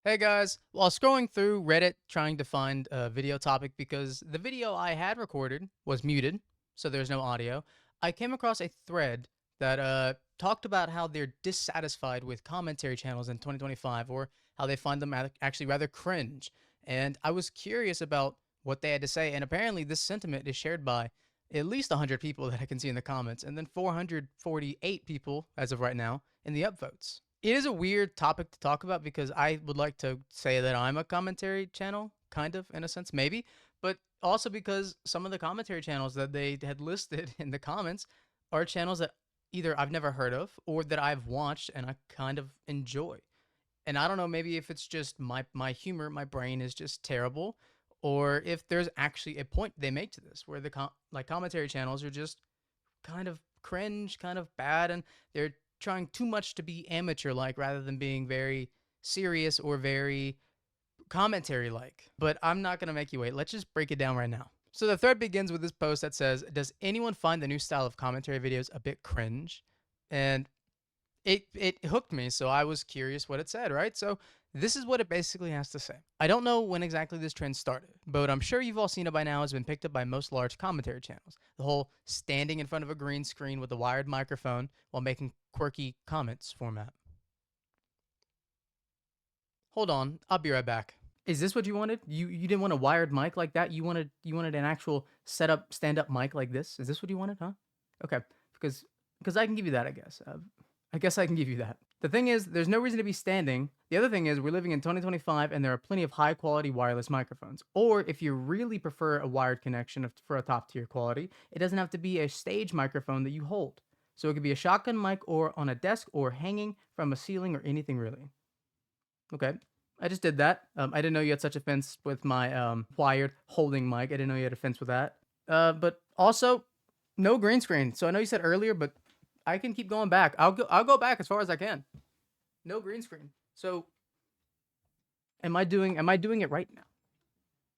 Hey guys, while scrolling through Reddit trying to find a video topic because the video I had recorded was muted, so there's no audio, I came across a thread that talked about how they're dissatisfied with commentary channels in 2025 or how they find them actually rather cringe. And I was curious about what they had to say, and apparently this sentiment is shared by at least 100 people that I can see in the comments, and then 448 people as of right now in the upvotes. It is a weird topic to talk about because I would like to say that I'm a commentary channel, kind of, in a sense, maybe, but also because some of the commentary channels that they had listed in the comments are channels that either I've never heard of or that I've watched and I kind of enjoy. And I don't know, maybe if it's just my humor, my brain is just terrible, or if there's actually a point they make to this where the commentary channels are just kind of cringe, kind of bad, and they're trying too much to be amateur like rather than being very serious or very commentary like. But I'm not going to make you wait. Let's just break it down right now. So the thread begins with this post that says, "Does anyone find the new style of commentary videos a bit cringe?" And it hooked me, so I was curious what it said, right? So this is what it basically has to say. I don't know when exactly this trend started, but I'm sure you've all seen it by now. It's been picked up by most large commentary channels. The whole standing in front of a green screen with a wired microphone while making quirky comments format. Hold on, I'll be right back. Is this what you wanted? You didn't want a wired mic like that? You wanted an actual setup stand up mic like this? Is this what you wanted, huh? Okay, because because I can give you that, I guess. I guess I can give you that. The thing is, there's no reason to be standing. The other thing is, we're living in 2025 and there are plenty of high quality wireless microphones. Or if you really prefer a wired connection for a top tier quality, it doesn't have to be a stage microphone that you hold. So it could be a shotgun mic or on a desk or hanging from a ceiling or anything really. Okay. I just did that. I didn't know you had such offense with my wired holding mic. I didn't know you had offense with that. But also, no green screen. So I know you said earlier, but I can keep going back. I'll go back as far as I can. No green screen. So am I doing it right now?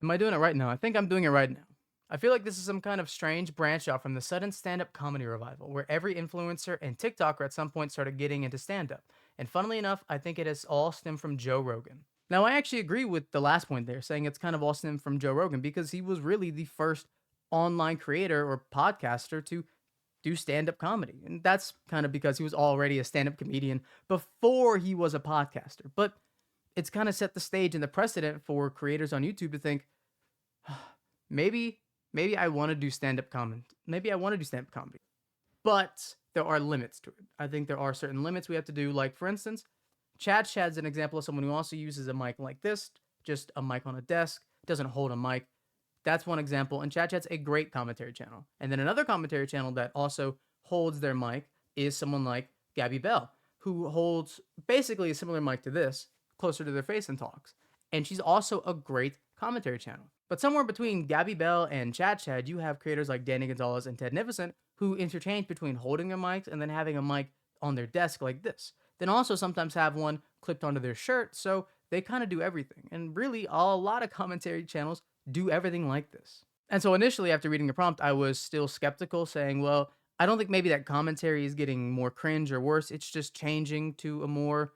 Am I doing it right now? I think I'm doing it right now. I feel like this is some kind of strange branch off from the sudden stand-up comedy revival, where every influencer and TikToker at some point started getting into stand-up. And funnily enough, I think it has all stemmed from Joe Rogan. Now, I actually agree with the last point there, saying it's kind of all stemmed from Joe Rogan because he was really the first online creator or podcaster to do stand-up comedy. And that's kind of because he was already a stand-up comedian before he was a podcaster. But it's kind of set the stage and the precedent for creators on YouTube to think, maybe maybe I want to do stand-up comedy. Maybe I want to do stand-up comedy. But there are limits to it. I think there are certain limits we have to do. Like for instance, Chad's an example of someone who also uses a mic like this, just a mic on a desk, doesn't hold a mic. That's one example. And Chat's a great commentary channel. And then another commentary channel that also holds their mic is someone like Gabby Bell, who holds basically a similar mic to this, closer to their face and talks. And she's also a great commentary channel. But somewhere between Gabby Bell and Chad, you have creators like Danny Gonzalez and Ted Nivison who interchange between holding their mics and then having a mic on their desk like this. Then also sometimes have one clipped onto their shirt, so they kind of do everything. And really, a lot of commentary channels do everything like this. And so initially, after reading the prompt, I was still skeptical, saying, well, I don't think maybe that commentary is getting more cringe or worse. It's just changing to a more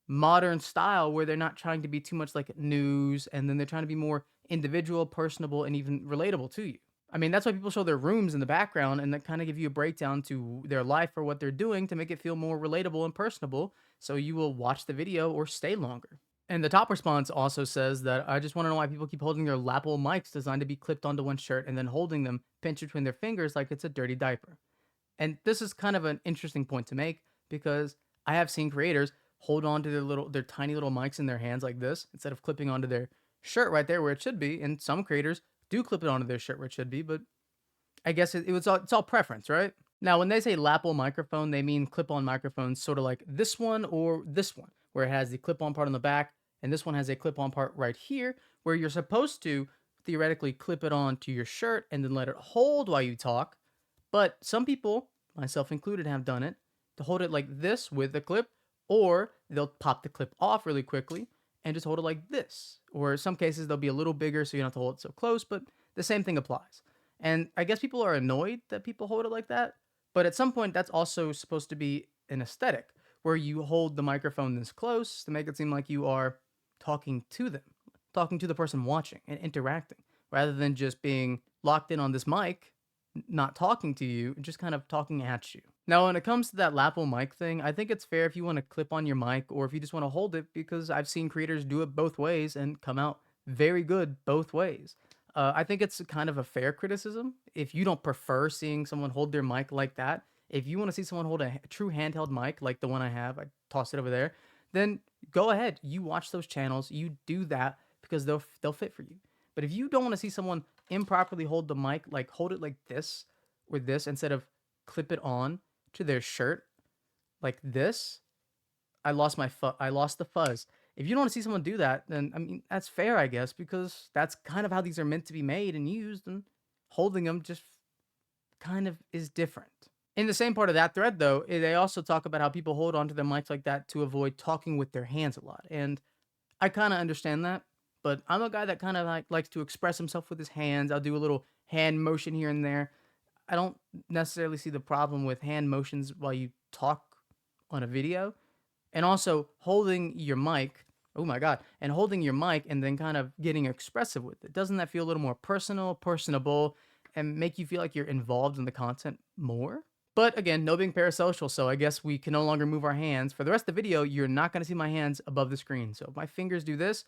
modern style where they're not trying to be too much like news and then they're trying to be more individual, personable, and even relatable to you. I mean, that's why people show their rooms in the background and that kind of give you a breakdown to their life or what they're doing to make it feel more relatable and personable. So you will watch the video or stay longer. And the top response also says that I just want to know why people keep holding their lapel mics designed to be clipped onto one shirt and then holding them pinched between their fingers like it's a dirty diaper. And this is kind of an interesting point to make because I have seen creators hold on to their tiny little mics in their hands like this instead of clipping onto their shirt right there where it should be. And some creators do clip it onto their shirt where it should be, but I guess it's all preference, right? Now, when they say lapel microphone, they mean clip-on microphones, sort of like this one or this one, where it has the clip-on part on the back, and this one has a clip-on part right here, where you're supposed to theoretically clip it on to your shirt and then let it hold while you talk. But some people, myself included, have done it to hold it like this with the clip, or they'll pop the clip off really quickly and just hold it like this. Or in some cases, they'll be a little bigger so you don't have to hold it so close, but the same thing applies. And I guess people are annoyed that people hold it like that. But at some point, that's also supposed to be an aesthetic where you hold the microphone this close to make it seem like you are talking to them, talking to the person watching and interacting, rather than just being locked in on this mic, not talking to you, just kind of talking at you. Now, when it comes to that lapel mic thing, I think it's fair if you want to clip on your mic or if you just want to hold it, because I've seen creators do it both ways and come out very good both ways. I think it's kind of a fair criticism. If you don't prefer seeing someone hold their mic like that, if you want to see someone hold a true handheld mic like the one I have, I tossed it over there, then go ahead. You watch those channels. You do that because they'll fit for you. But if you don't want to see someone improperly hold the mic, like hold it like this or this instead of clip it on to their shirt like this, I lost the fuzz. If you don't want to see someone do that, then I mean that's fair, I guess, because that's kind of how these are meant to be made and used, and holding them just kind of is different. In the same part of that thread, though, they also talk about how people hold onto their mics like that to avoid talking with their hands a lot, and I kind of understand that. But I'm a guy that kind of likes to express himself with his hands. I'll do a little hand motion here and there. I don't necessarily see the problem with hand motions while you talk on a video. And also holding your mic, oh my God, and holding your mic and then kind of getting expressive with it. Doesn't that feel a little more personal, personable, and make you feel like you're involved in the content more? But again, no being parasocial, so I guess we can no longer move our hands. For the rest of the video, you're not going to see my hands above the screen. So if my fingers do this,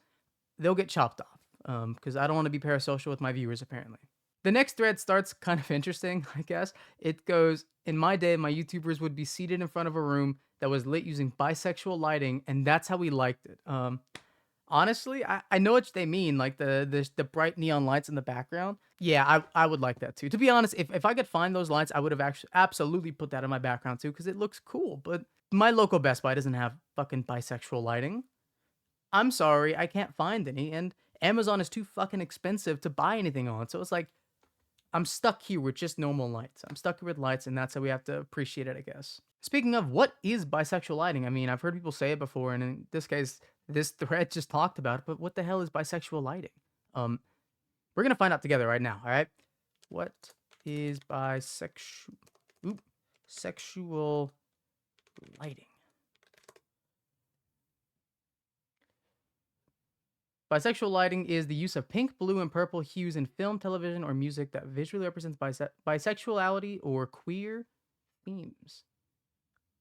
they'll get chopped off because I don't want to be parasocial with my viewers, apparently. The next thread starts kind of interesting, I guess. It goes, in my day, my YouTubers would be seated in front of a room that was lit using bisexual lighting, and that's how we liked it. Honestly, I know what they mean, like the bright neon lights in the background. Yeah, I would like that too. To be honest, if I could find those lights, I would have actually absolutely put that in my background too, because it looks cool. But my local Best Buy doesn't have fucking bisexual lighting. I'm sorry, I can't find any, and Amazon is too fucking expensive to buy anything on. So it's like I'm stuck here with just normal lights. I'm stuck here with lights, and that's how we have to appreciate it, I guess. Speaking of, what is bisexual lighting? I mean, I've heard people say it before, and in this case, this thread just talked about it, but what the hell is bisexual lighting? Um, we're gonna find out together right now, all right? What is sexual lighting? Bisexual lighting is the use of pink, blue, and purple hues in film, television, or music that visually represents bisexuality or queer themes.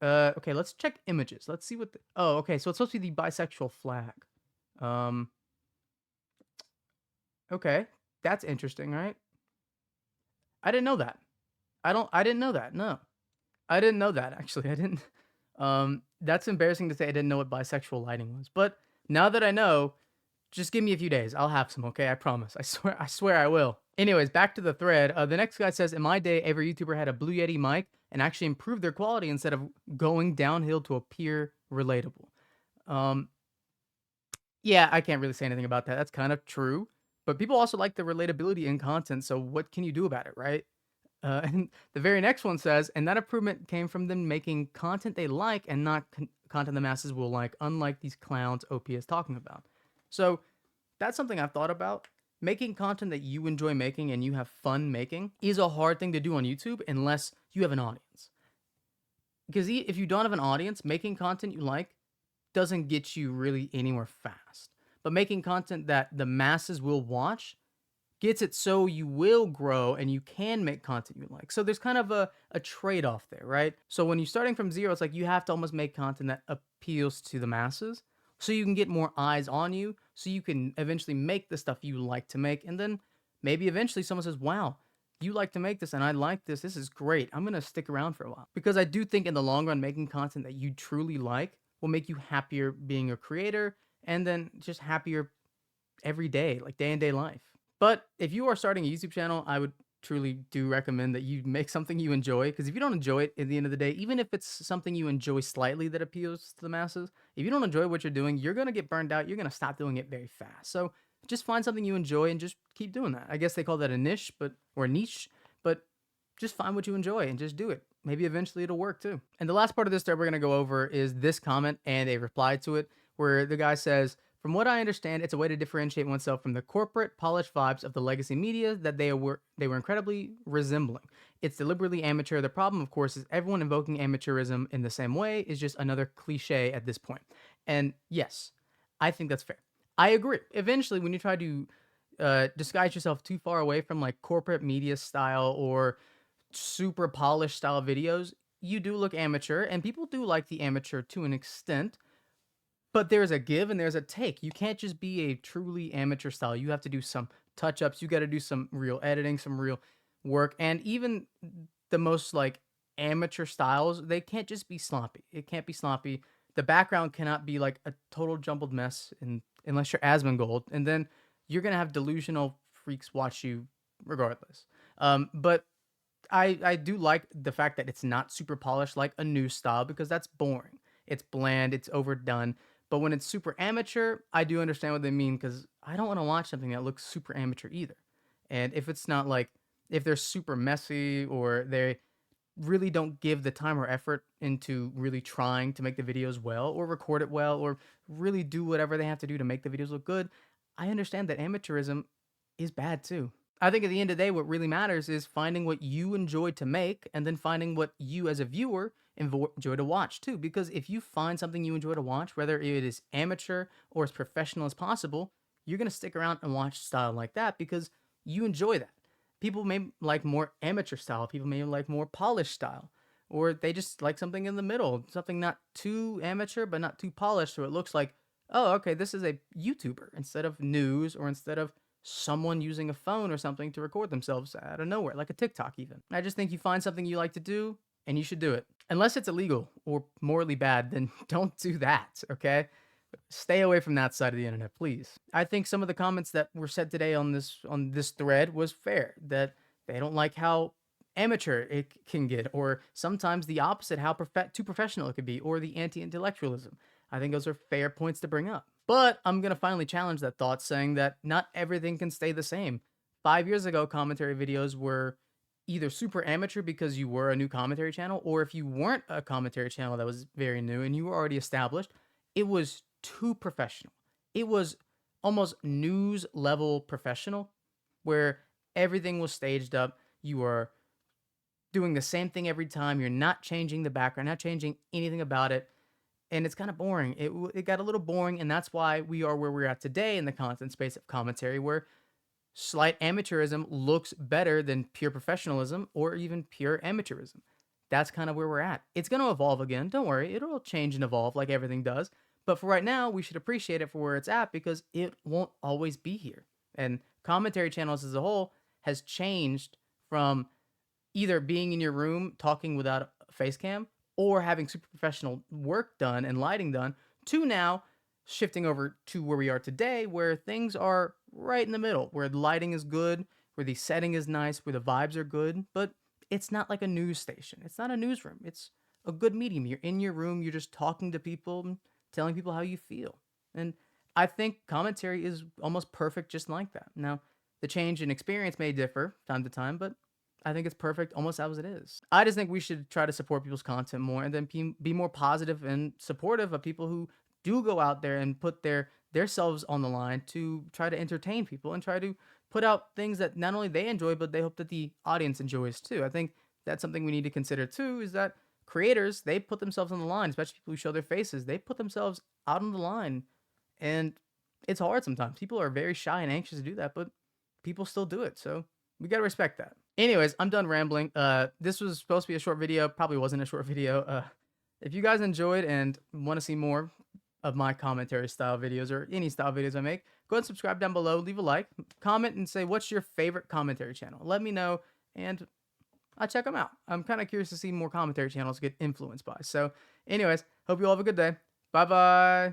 Okay, let's check images. Let's see what oh, okay, so it's supposed to be the bisexual flag. Um, okay, that's interesting, right? I didn't know that. I didn't know that, no. I didn't know that, actually, I didn't, that's embarrassing to say I didn't know what bisexual lighting was, but now that I know, just give me a few days. I'll have some, okay? I promise. I swear I will. Anyways, back to the thread. The next guy says, in my day, every YouTuber had a Blue Yeti mic and actually improved their quality instead of going downhill to appear relatable. Yeah, I can't really say anything about that. That's kind of true. But people also like the relatability in content, so what can you do about it, right? And the very next one says, and that improvement came from them making content they like and not content the masses will like, unlike these clowns OP is talking about. So that's something I've thought about. Making content that you enjoy making and you have fun making is a hard thing to do on YouTube unless you have an audience. Because if you don't have an audience, making content you like doesn't get you really anywhere fast. But making content that the masses will watch gets it so you will grow and you can make content you like. So there's kind of a trade-off there, right? So when you're starting from zero, it's like you have to almost make content that appeals to the masses so you can get more eyes on you, so you can eventually make the stuff you like to make. And then maybe eventually someone says, wow, you like to make this and I like this. This is great. I'm going to stick around for a while. Because I do think in the long run, making content that you truly like will make you happier being a creator and then just happier every day, like day in day life. But if you are starting a YouTube channel, I would truly do recommend that you make something you enjoy, because if you don't enjoy it at the end of the day, even if it's something you enjoy slightly that appeals to the masses, if you don't enjoy what you're doing, you're going to get burned out. You're going to stop doing it very fast. So just find something you enjoy and just keep doing that. I guess they call that a niche, or a niche, but just find what you enjoy and just do it. Maybe eventually it'll work too. And the last part of this that we're going to go over is this comment and a reply to it, where the guy says, from what I understand, it's a way to differentiate oneself from the corporate, polished vibes of the legacy media that they were incredibly resembling. It's deliberately amateur. The problem, of course, is everyone invoking amateurism in the same way is just another cliche at this point. And yes, I think that's fair. I agree. Eventually, when you try to disguise yourself too far away from like corporate media style or super polished style videos, you do look amateur, and people do like the amateur to an extent. But there's a give and there's a take. You can't just be a truly amateur style. You have to do some touch ups. You got to do some real editing, some real work. And even the most like amateur styles, they can't just be sloppy. It can't be sloppy. The background cannot be like a total jumbled mess unless you're Asmongold. And then you're going to have delusional freaks watch you regardless. But I do like the fact that it's not super polished like a new style because that's boring. It's bland, it's overdone. But when it's super amateur, I do understand what they mean because I don't want to watch something that looks super amateur either. And if it's not like if they're super messy or they really don't give the time or effort into really trying to make the videos well or record it well or really do whatever they have to do to make the videos look good, I understand that amateurism is bad too. I think at the end of the day, what really matters is finding what you enjoy to make and then finding what you as a viewer enjoy to watch too. Because if you find something you enjoy to watch, whether it is amateur or as professional as possible, you're going to stick around and watch style like that because you enjoy that. People may like more amateur style, people may like more polished style, or they just like something in the middle, something not too amateur but not too polished, so it looks like, oh, okay, this is a YouTuber instead of news or instead of someone using a phone or something to record themselves out of nowhere, like a TikTok even. I just think you find something you like to do and you should do it. Unless it's illegal or morally bad, then don't do that, okay? Stay away from that side of the internet, please. I think some of the comments that were said today on this thread was fair. That they don't like how amateur it can get, or sometimes the opposite, how too professional it could be, or the anti-intellectualism. I think those are fair points to bring up. But I'm gonna finally challenge that thought, saying that not everything can stay the same. 5 years ago, commentary videos were either super amateur because you were a new commentary channel, or if you weren't a commentary channel that was very new and you were already established, it was too professional. It was almost news level professional, where everything was staged up. You were doing the same thing every time. You're not changing the background, not changing anything about it. And it's kind of boring. It got a little boring, and that's why we are where we're at today in the content space of commentary, where slight amateurism looks better than pure professionalism or even pure amateurism. That's kind of where we're at. It's going to evolve again. Don't worry. It'll change and evolve like everything does. But for right now, we should appreciate it for where it's at because it won't always be here. And commentary channels as a whole has changed from either being in your room talking without a face cam or having super professional work done and lighting done to now shifting over to where we are today, where things are right in the middle, where the lighting is good, where the setting is nice, where the vibes are good, but it's not like a news station. It's not a newsroom. It's a good medium. You're in your room, you're just talking to people and telling people how you feel. And I think commentary is almost perfect just like that. Now, the change in experience may differ time to time, but I think it's perfect almost as it is. I just think we should try to support people's content more and then be more positive and supportive of people who do go out there and put their selves on the line to try to entertain people and try to put out things that not only they enjoy but they hope that the audience enjoys too. I think that's something we need to consider too, is that creators, they put themselves on the line, especially people who show their faces. They put themselves out on the line, and it's hard sometimes. People are very shy and anxious to do that, but people still do it. So we got to respect that. Anyways, I'm done rambling. This was supposed to be a short video, probably wasn't a short video. If you guys enjoyed and want to see more of my commentary style videos or any style videos I make, go ahead and subscribe down below, leave a like, comment, and say what's your favorite commentary channel. Let me know, and I'll check them out. I'm kind of curious to see more commentary channels get influenced by. So anyways, hope you all have a good day. Bye-bye.